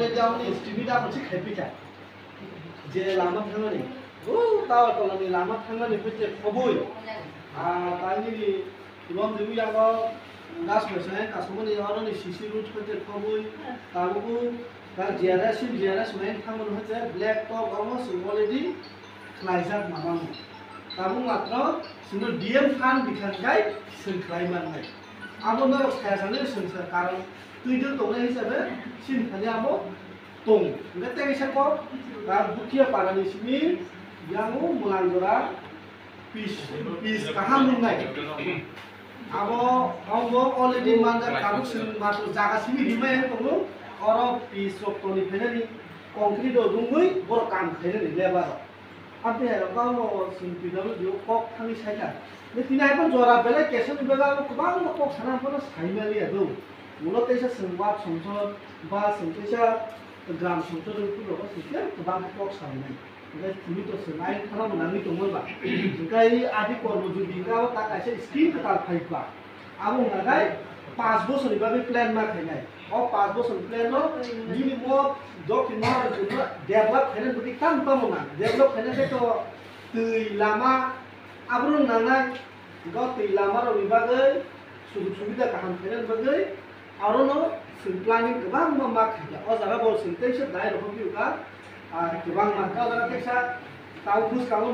already amni stimi da mochi khepita je lama thangani taw tolani lama thangani pite khoboi tani ni ibom dibu yago gas mesai kasumani aroni sisi root pite khoboi tabuku tar jiara main thangon hote black top almost already khlaijak mabam tabu matro sino dm fan bikhangai sin khlaiman nai abono khayasane sin karon tuido tongnai hisabe sin khani abo tong ngate isa ko bukia parani simi yangu mulanjora pis kaham nai abo already manda kabuk sin matu jaga simi dimai tongo oro pis roktoni phenani concrete do dungui bor kam phenani lebar ate rokamo sin pidalo jo kok thani saita ne tinai pon jora bele keson bela kubang kok sana pon saimali ado mulo tesa sengwa songso ba sengtesa gram songso do ku ro sikia kubang kok saimali ngai tumi to senai khana munani to moba ngai adi korbo judi ngao ta kaise skin kata phaiba amu nagai 5 বছর ইভাবে প্ল্যান মা খাইনাই 5 বছর plan no minimum document জন্য ডেভেলপ খাইনে বুটি কাম পামনা ডেভেলপ খাইনে তো তুই লামা আবরুন নানাই তুই লামার বিভাগে সুবিধা কাহাম খাইনে বাগৈ আরো নো প্ল্যানিং গোबां मा खाइया अ जागा बल सिनतेसो दाइ रखम बिउका गोबां मा का जागा तेसा ताउ बुस कामो